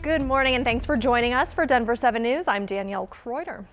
Good morning and thanks for joining us for Denver 7 News. I'm Danielle Kreuter.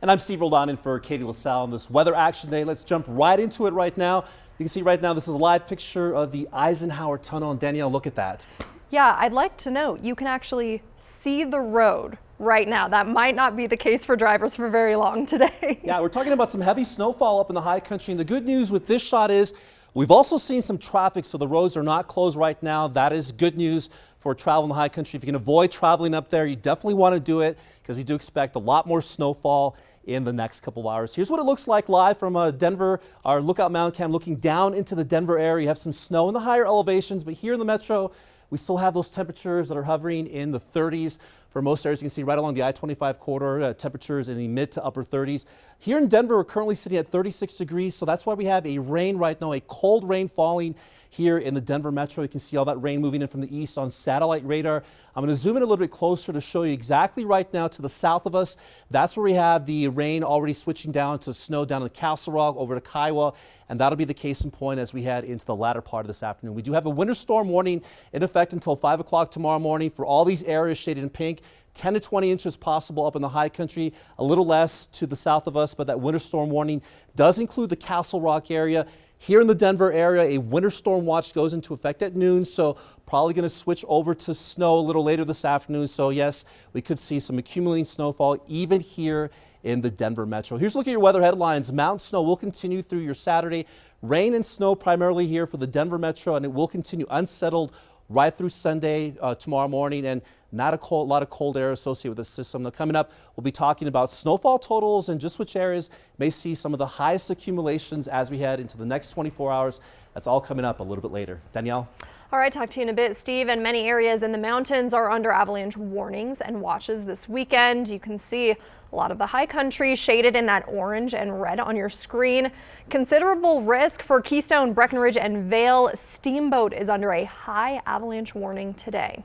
And I'm Steve Roldan in for Katie LaSalle on this Weather Action Day. Let's jump right into it right now. You can see right now this is a live picture of the Eisenhower Tunnel. And Danielle, look at that. Yeah, I'd like to note you can actually see the road right now. That might not be the case for drivers for very long today. Yeah, we're talking about some heavy snowfall up in the high country. And the good news with this shot is we've also seen some traffic, so the roads are not closed right now. That is good news for travel in the high country. If you can avoid traveling up there, you definitely want to do it because we do expect a lot more snowfall in the next couple of hours. Here's what it looks like live from Denver, our Lookout Mountain Cam looking down into the Denver area. You have some snow in the higher elevations, but here in the metro, we still have those temperatures that are hovering in the 30s. For most areas, you can see right along the I-25 corridor, temperatures in the mid to upper 30s. Here in Denver, we're currently sitting at 36 degrees, so that's why we have a rain right now, a cold rain falling here in the Denver metro. You can see all that rain moving in from the east on satellite radar. I'm going to zoom in a little bit closer to show you exactly right now to the south of us. That's where we have the rain already switching down to snow down to Castle Rock over to Kiowa, and that'll be the case in point as we head into the latter part of this afternoon. We do have a winter storm warning in effect until 5 o'clock tomorrow morning for all these areas shaded in pink. 10 to 20 inches possible up in the high country, a little less to the south of us, but that winter storm warning does include the Castle Rock area. Here in the Denver area, a winter storm watch goes into effect at noon, so probably going to switch over to snow a little later this afternoon. So yes, we could see some accumulating snowfall even here in the Denver metro. Here's a look at your weather headlines. Mountain snow will continue through your Saturday. Rain and snow primarily here for the Denver metro, and it will continue unsettled right through Sunday tomorrow morning, and not a lot of cold air associated with the system. Now coming up, we'll be talking about snowfall totals and just which areas may see some of the highest accumulations as we head into the next 24 hours. That's all coming up a little bit later. Danielle? All right, talk to you in a bit, Steve. And many areas in the mountains are under avalanche warnings and watches this weekend. You can see a lot of the high country shaded in that orange and red on your screen. Considerable risk for Keystone, Breckenridge, and Vail. Steamboat is under a high avalanche warning today.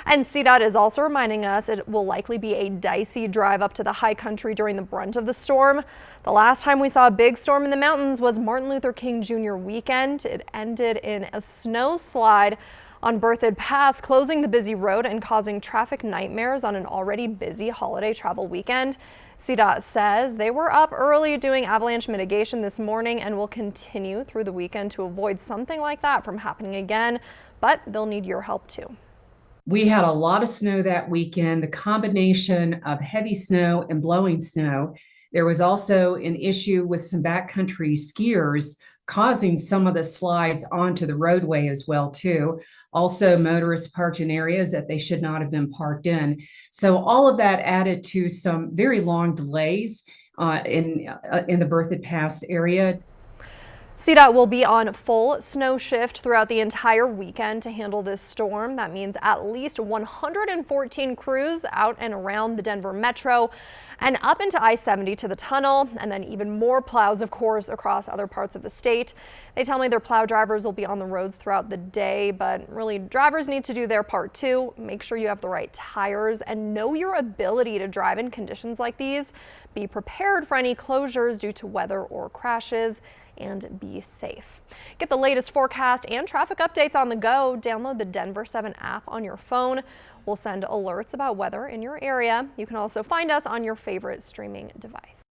And CDOT is also reminding us it will likely be a dicey drive up to the high country during the brunt of the storm. The last time we saw a big storm in the mountains was Martin Luther King Jr. weekend. It ended in a snow slide on Berthoud Pass, closing the busy road and causing traffic nightmares on an already busy holiday travel weekend. CDOT says they were up early doing avalanche mitigation this morning and will continue through the weekend to avoid something like that from happening again, but they'll need your help too. We had a lot of snow that weekend, the combination of heavy snow and blowing snow. There was also an issue with some backcountry skiers causing some of the slides onto the roadway as well too. Also, motorists parked in areas that they should not have been parked in. So all of that added to some very long delays in the Berthoud Pass area. CDOT will be on full snow shift throughout the entire weekend to handle this storm. That means at least 114 crews out and around the Denver metro and up into I-70 to the tunnel, and then even more plows, of course, across other parts of the state. They tell me their plow drivers will be on the roads throughout the day, but really drivers need to do their part too. Make sure you have the right tires and know your ability to drive in conditions like these. Be prepared for any closures due to weather or crashes, and be safe. Get the latest forecast and traffic updates on the go. Download the Denver 7 app on your phone. We'll send alerts about weather in your area. You can also find us on your favorite streaming device.